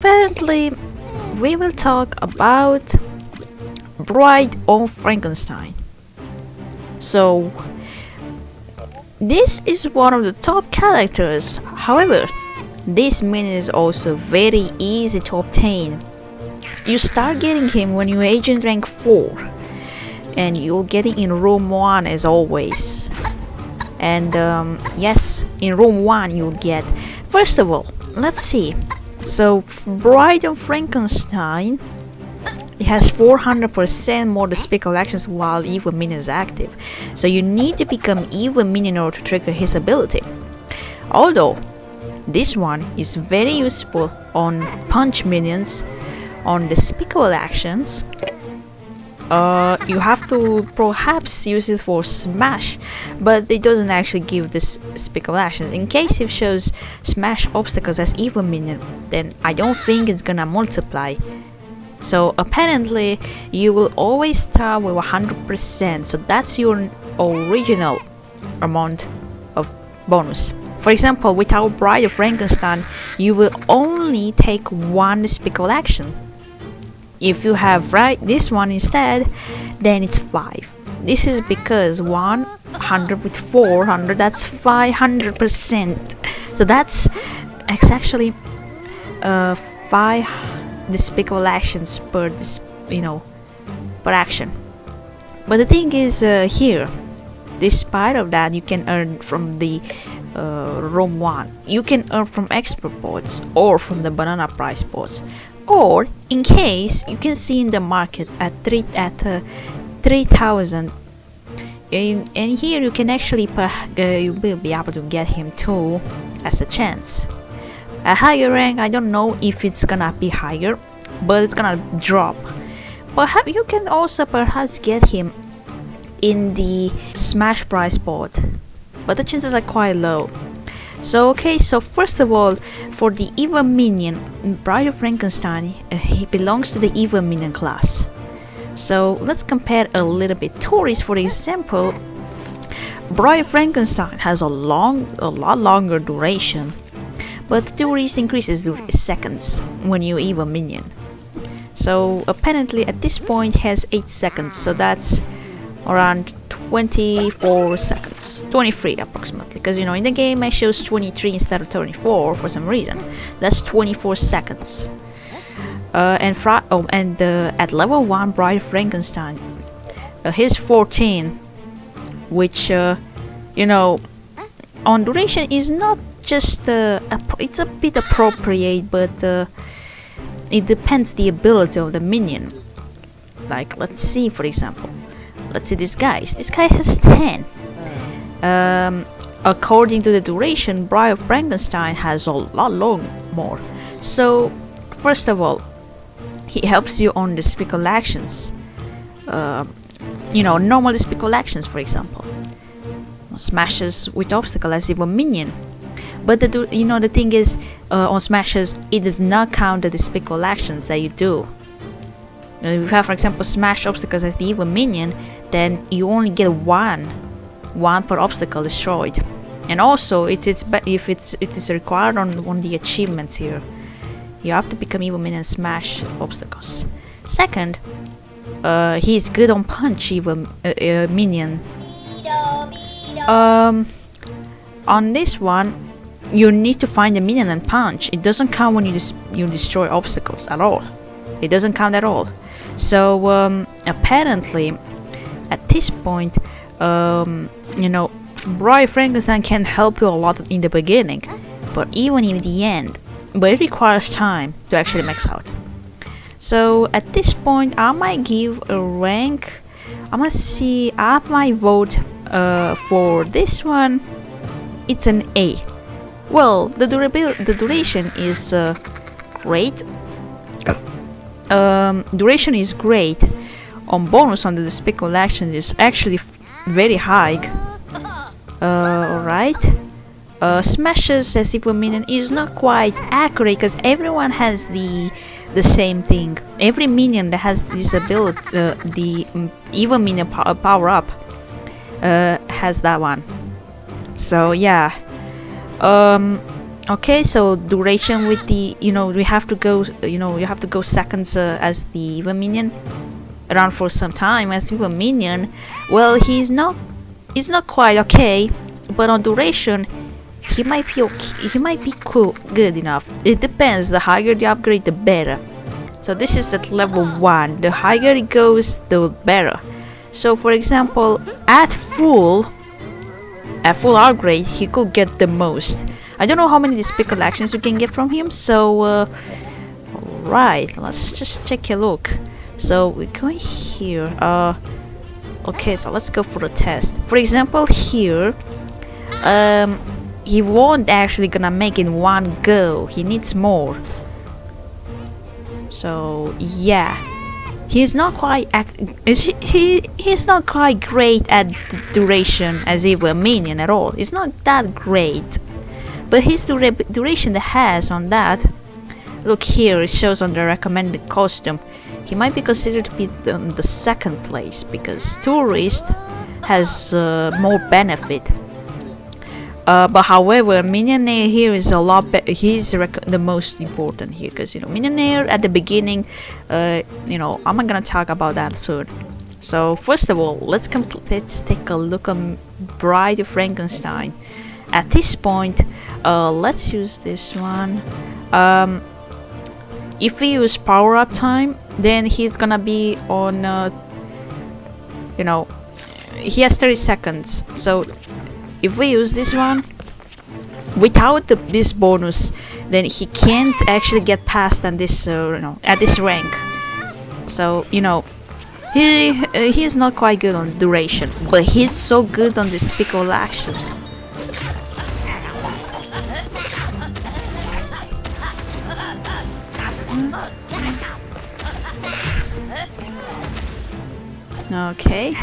apparently we will talk about Bride of Frankenstein. So this is one of the top characters. However, this minion is also very easy to obtain. You start getting him when you agent rank 4, and you'll get it in room 1 as always. And yes, in room 1 you'll get, first of all, let's see. So Bride of Frankenstein, it has 400% more Despicable Actions while Evil Minion is active. So you need to become Evil Minion in order to trigger his ability. Although this one is very useful on punch minions, on Despicable Actions. You have to perhaps use it for smash, but it doesn't actually give this Despicable Actions. In case it shows smash obstacles as Evil Minion, then I don't think it's gonna multiply. So apparently you will always start with 100%, so that's your original amount of bonus. For example, with our Bride of Frankenstein, you will only take one Despicable Action. If you have this one instead, then it's 5. This is because 100 with 400, that's 500%. So that's actually 5 Despicable Actions per per action. But the thing is, here, despite of that, you can earn from the room 1. You can earn from expert pods or from the banana prize pods, or in case you can see in the market at 3,000. And here you can actually you will be able to get him too as a chance. A higher rank, I don't know if it's gonna be higher, but it's gonna drop. Perhaps you can also perhaps get him in the smash prize pot, but the chances are quite low. So okay, so first of all, for the Evil Minion, Bride of Frankenstein, he belongs to the Evil Minion class. So let's compare a little bit. Tourist, for example, Bride of Frankenstein has a lot longer duration, but the Tourist increases seconds when you Evil Minion. So apparently at this point has 8 seconds, so that's around 24 seconds, 23 approximately, because in the game it shows 23 instead of 24 for some reason. That's 24 seconds. At level 1 Bride of Frankenstein, he's 14, which on duration is not just it's a bit appropriate, but it depends the ability of the minion. Like, let's see, for example, let's see this guy has 10. According to the duration, Bride of Frankenstein has a lot more. So first of all, he helps you on Despicable Actions, normal Despicable Actions, for example, smashes with obstacle as Evil Minion. But the thing is, on smashes, it does not count the Despicable Actions that you do. If you have, for example, smash obstacles as the Evil Minion, then you only get one per obstacle destroyed. And also, it is required on the achievements here. You have to become Evil Minion and smash obstacles. Second, he is good on punch Evil Minion. On this one, you need to find the minion and punch. It doesn't count when you destroy obstacles at all. It doesn't count at all. So apparently, at this point, Bride Frankenstein can help you a lot in the beginning, but even in the end, but it requires time to actually max out. So at this point, I might give a rank. I might vote for this one. It's an A. Well, the duration is great. Duration is great. On bonus on the Despicable Actions is actually very high. Alright. Smashes as Evil Minion is not quite accurate because everyone has the same thing. Every minion that has this ability, the Evil Minion power up, has that one. So yeah. Okay, so duration with the, we have to go, you have to go seconds as the Evil Minion, around for some time as Evil Minion. Well, he's not quite okay, but on duration, he might be okay, he might be good enough. It depends. The higher the upgrade, the better. So this is at level 1. The higher it goes, the better. So for example, at full upgrade, he could get the most. I don't know how many Despicable Actions you can get from him, so right, let's just take a look. So we're going here. Okay, so let's go for the test. For example, here, he won't actually gonna make in one go. He needs more. So yeah, he's not quite he's not quite great at the duration as Evil Minion at all. It's not that great. But his duration that has on that, look here, it shows on the recommended costume. He might be considered to be on the second place because Tourist has more benefit. But however, Minionaire here is a lot better. He's the most important here because Minionaire at the beginning. I'm not gonna talk about that soon. So first of all, let's take a look at Bride of Frankenstein. At this point, let's use this one. If we use power up time, then he's gonna be on. He has 30 seconds. So if we use this one without this bonus, then he can't actually get past on this. At this rank. So he's not quite good on duration, but he's so good on Despicable Actions. Okay.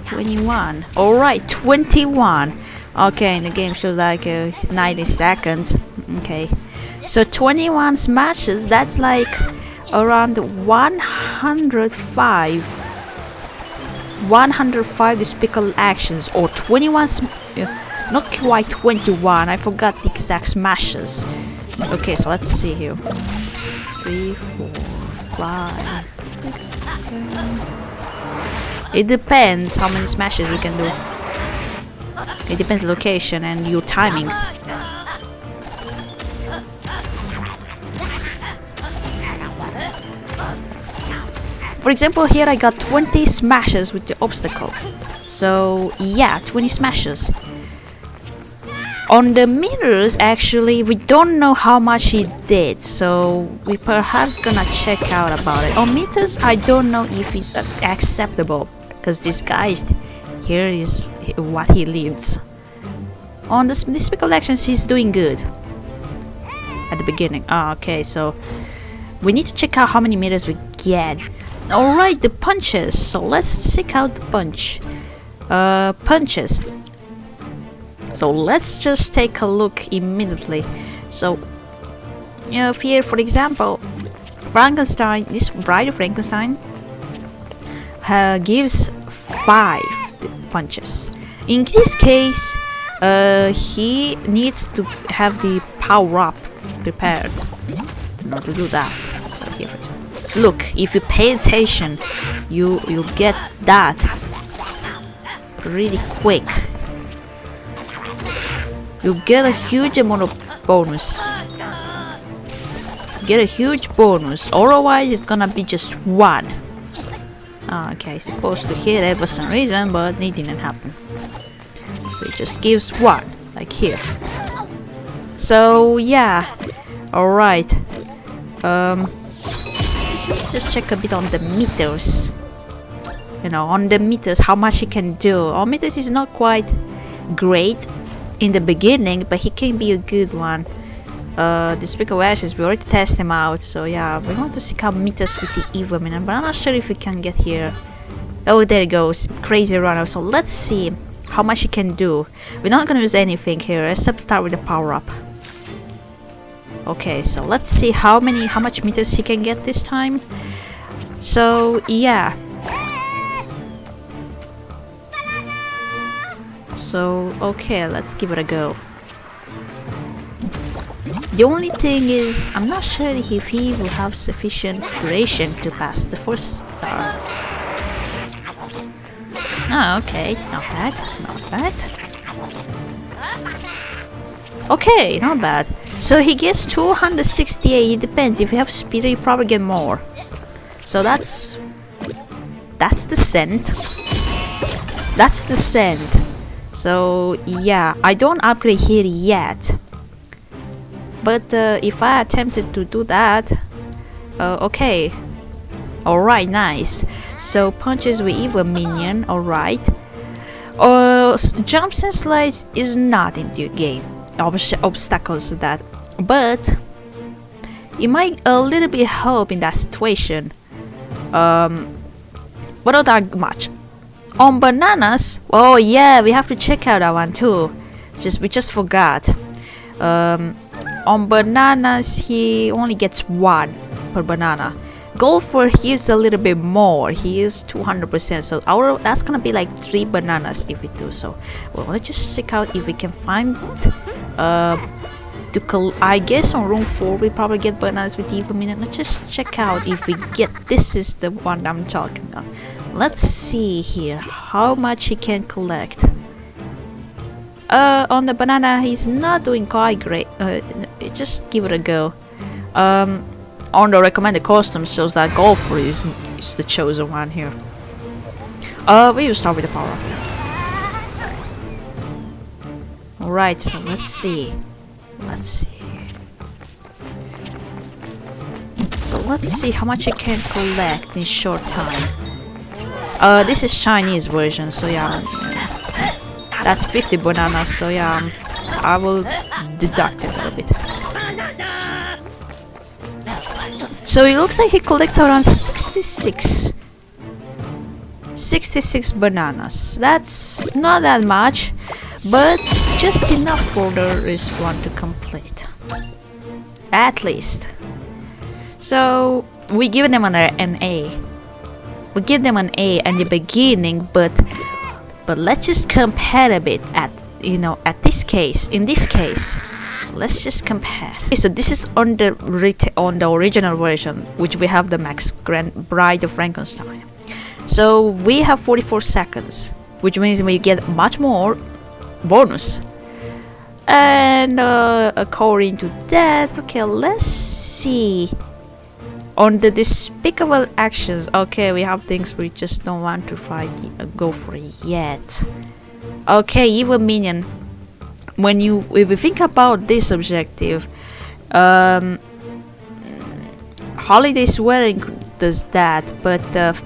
$21. Alright, 21. Okay, and the game shows like 90 seconds. Okay. So 21 smashes, that's like around 105 Despicable Actions, or 21 not quite 21, I forgot the exact smashes. Okay, so let's see here. 3, 4, 5, 6, 7. It depends how many smashes you can do. It depends the location and your timing. For example, here I got 20 smashes with the obstacle. So yeah, 20 smashes. On the mirrors, actually, we don't know how much he did, so we perhaps gonna check out about it. On meters, I don't know if it's acceptable, because this guy here is what he leads. On the Despicable Actions, he's doing good at the beginning. Okay, so we need to check out how many meters we get. Alright, the punches. So let's check out the punches. So let's just take a look immediately. So here, for example, Frankenstein, this Bride of Frankenstein gives 5 punches. In this case, he needs to have the power up prepared to do that. So here, for example, look, if you pay attention, you'll get that really quick. You get a huge amount of bonus. Get a huge bonus. Otherwise, it's gonna be just 1. Okay, supposed to hit it for some reason, but it didn't happen. So it just gives 1, like here. So yeah, all right. Just check a bit on the meters. On the meters, how much he can do. On meters is not quite great in the beginning, but he can be a good one. Despicable Actions, we already test him out, so yeah, we want to see how meters with the Evil Minion, but I'm not sure if we can get here. Oh, there it goes, crazy runner. So let's see how much he can do. We're not gonna use anything here except start with the power up. Okay, so let's see how much meters he can get this time. So yeah. So okay, let's give it a go. The only thing is, I'm not sure if he will have sufficient duration to pass the first star. Ah, okay, not bad, not bad. Okay, not bad. So he gets 268, it depends, if you have speed you probably get more. So that's the cent. That's the cent. So yeah, I don't upgrade here yet. But if I attempted to do that, okay. Alright, nice. So punches with Evil Minion, alright. Jumps and slides is not in the game. Obstacles to that. But it might a little bit help in that situation. But not that much. On bananas, oh yeah, we have to check out that one too. We just forgot. On bananas, he only gets 1 per banana. Golfer, he is a little bit more. He is 200%. So that's gonna be like 3 bananas if we do so. Well, let's just check out if we can find. I guess on room 4 we probably get bananas with Evil Minion. Let's just check out if we get. This is the one I'm talking about. Let's see here how much he can collect. On the banana, he's not doing quite great. Just give it a go. On the recommended costume shows that golfer is the chosen one here. We will start with the power. Alright, so let's see. So let's see how much you can collect in short time. This is Chinese version, so yeah. That's 50 bananas, so yeah, I will deduct it a little bit. So it looks like he collects around 66 bananas. That's not that much, but just enough for the race one to complete. At least. So we give them an A. We give them an A in the beginning, but let's just compare a bit at this case. In this case, let's just compare. Okay, so this is on the original version, which we have the Max Grand Bride of Frankenstein. So we have 44 seconds, which means we get much more bonus. And according to that, okay, let's see. On the Despicable Actions, okay, we have things we just don't want to go for yet. Okay, Evil Minion. If you think about this objective, Holiday Swearing does that, but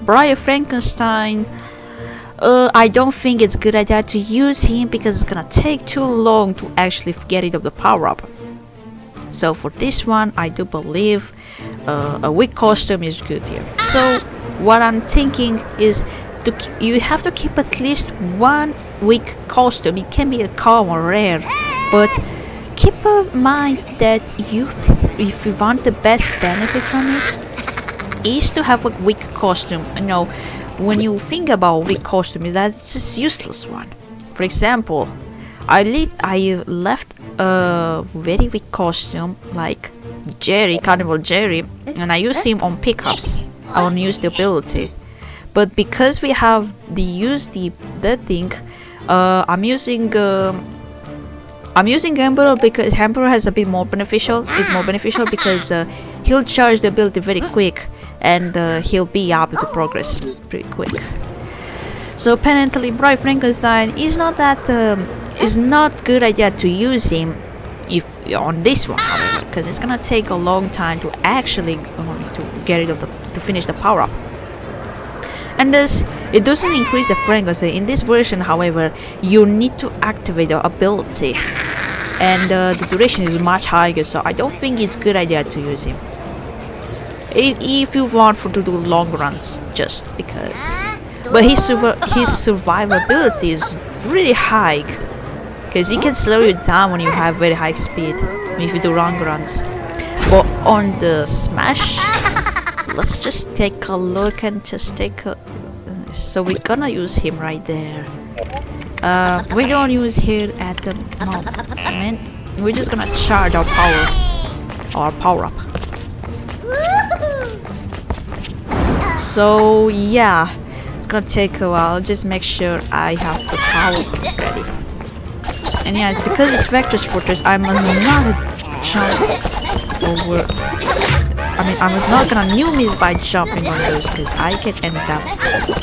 Bride of Frankenstein, I don't think it's a good idea to use him because it's gonna take too long to actually get rid of the power-up. So for this one, I do believe a weak costume is good here. So what I'm thinking is you have to keep at least 1 weak costume. It can be a common or rare, but keep in mind that if you want the best benefit from it, is to have a weak costume. You know, when you think about weak costume, is that it's just useless one. For example, I left a very weak costume like Carnival Jerry, and I used him on pickups. I won't use the ability, but because we have that thing, I'm using Emperor because Emperor has a bit more beneficial. It's more beneficial because he'll charge the ability very quick, and he'll be able to progress pretty quick. So apparently, Bride Frankenstein is not good idea to use him if on this one, however, because it's gonna take a long time to actually to get rid of to finish the power up. And thus, it doesn't increase the Frankenstein. In this version, however, you need to activate the ability, and the duration is much higher. So I don't think it's a good idea to use him if you want to do long runs, just because. But his survivability is really high, because he can slow you down when you have very high speed if you do long runs. But on the Smash, let's just take a look and just take a. So we're gonna use him right there. we don't use here at the moment. We're just gonna charge our power up. So yeah, it's gonna take a while. Just make sure I have the power ready. And yeah, it's because it's Vector's Fortress, I must not jump over. I mean, I was not gonna new miss by jumping on those because I can end up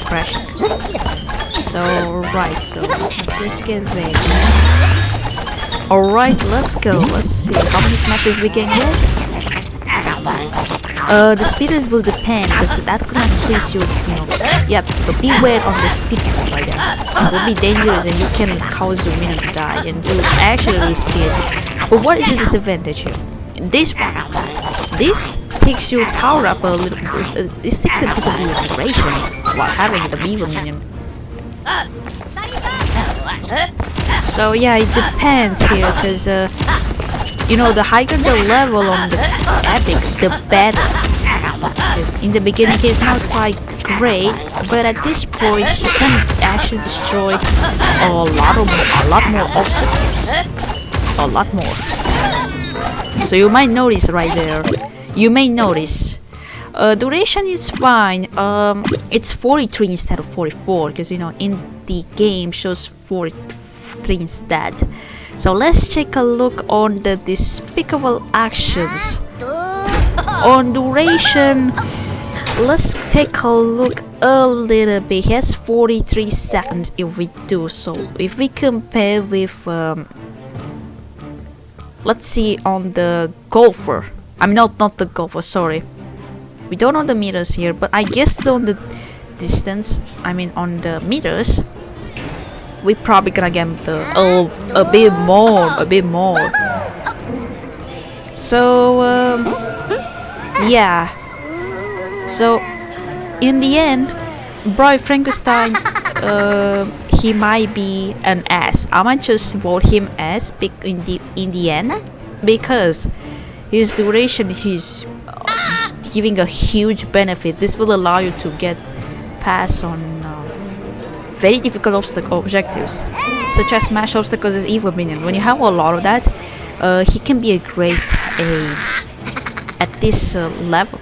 crashing. So, right, so let's just get ready. Alright, let's go. Let's see how many smashes we can get. The speeders will depend because that could increase your, yep, but beware of the pitfall by that. It will be dangerous and you can cause your minion to die and you actually lose speed. But what is the disadvantage here? This takes your power up a little bit. This takes a bit of your duration while having the Evil Minion. So yeah, it depends here because the higher the level on the epic, the better. Because in the beginning he's not quite great, but at this point he can actually destroy a lot more obstacles. A lot more. So you might notice right there. You may notice. Duration is fine. It's 43 instead of 44 because in the game shows 43 instead. So let's take a look on the Despicable Actions. On duration, let's take a look a little bit. He has 43 seconds if we do so. If we compare with let's see on the golfer. I mean not the golfer, sorry. We don't know the meters here, but I guess on the distance, I mean on the meters, we probably gonna get a bit more. So yeah. So in the end, Bride Frankenstein, he might be an S. I might just vote him S in the end because his duration, he's giving a huge benefit. This will allow you to get past on very difficult objectives, such as smash obstacles as Evil Minion. When you have a lot of that, he can be a great aid at this level.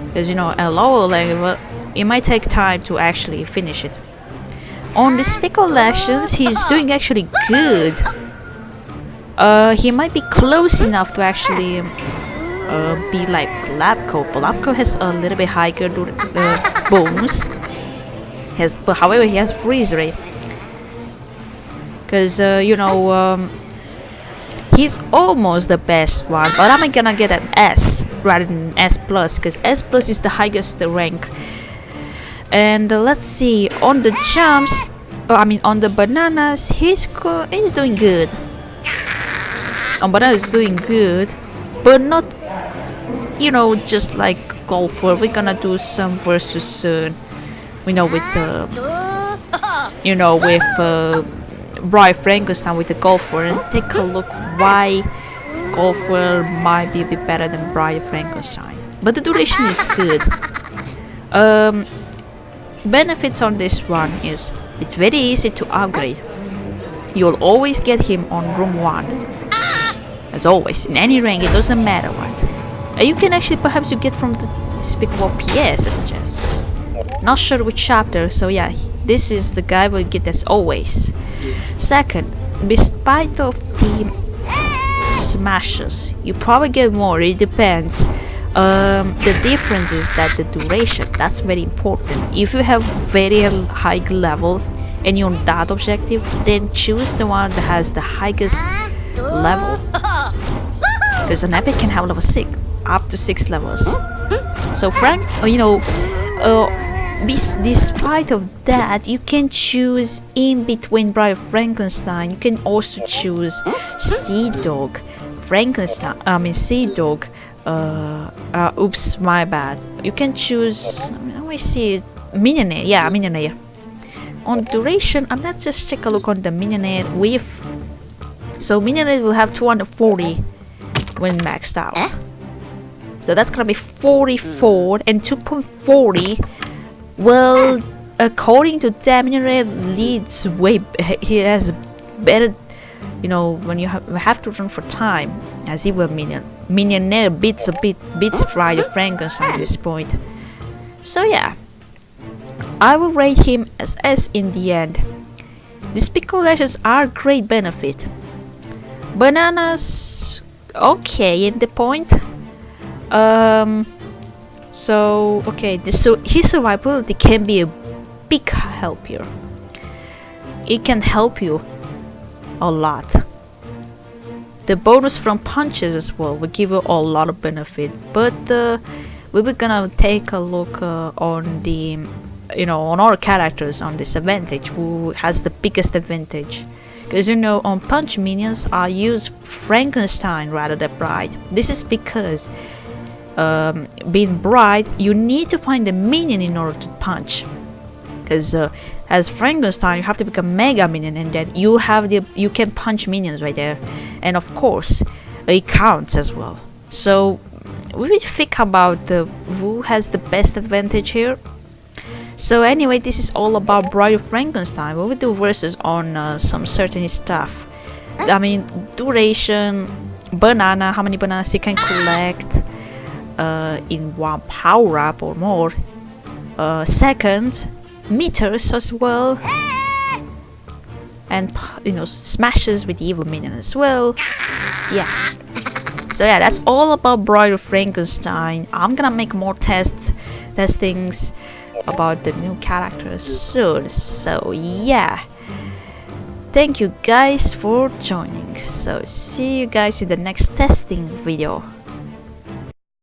Because at a lower level, it might take time to actually finish it. On Despicable Actions, he's doing actually good. He might be close enough to actually be like Labco, but Labco has a little bit higher bonus. But however, he has freeze rate. Because he's almost the best one, but I'm gonna get an S rather than S plus, because S plus is the highest rank. And let's see, on the jumps, on the bananas, he's doing good. On bananas is doing good, but not, just like golfer. We're gonna do some versus soon, with Bride Frankenstein with the golfer, and take a look why golfer might be a bit better than Bride Frankenstein. But the duration is good. Benefits on this one is it's very easy to upgrade. You'll always get him on room 1. As always, in any rank, it doesn't matter what. You can actually perhaps you get from the Despicable PS, I suggest. Not sure which chapter, so yeah, this is the guy we'll get as always. Second, despite of the smashes, you probably get more, it depends. The difference is that the duration, that's very important. If you have very high level and you're on that objective, then choose the one that has the highest level. Because an epic can have level 6, up to 6 levels. So despite of that, you can choose in between Bride Frankenstein. You can also choose Sea Dog, Sea Dog. Oops, my bad. You can choose. Let me see. Minionaire. Yeah, Minionaire. On duration, let's just take a look on the Minionaire with. So Minionaire will have 240 when maxed out. So that's gonna be 44 and 2.40. Well, according to Minionaire, leads way. He has better. You know, when you have to run for time, as Evil Minion. Minionaire beats Bride of Frankenstein at this point. So yeah, I will rate him as S in the end. Despicable Actions are great benefit. Bananas, okay in the point. So okay, his survivability can be a big help here. It can help you a lot. The bonus from punches as well will give you a lot of benefit, but we were gonna take a look on the on our characters on this advantage, who has the biggest advantage, because on punch minions I use Frankenstein rather than Bride. This is because being Bride, you need to find the minion in order to punch, because as Frankenstein you have to become Mega Minion, and then you can punch minions right there, and of course it counts as well. So we will think about who has the best advantage here. So anyway, this is all about Bride of Frankenstein. We will do versus on some certain stuff. I mean, duration, banana, how many bananas you can collect in one power up or more, seconds, meters as well, and smashes with the Evil Minion as well. Yeah. So yeah, that's all about Bride of Frankenstein. I'm gonna make more testings about the new characters soon. So yeah, thank you guys for joining. So see you guys in the next testing video.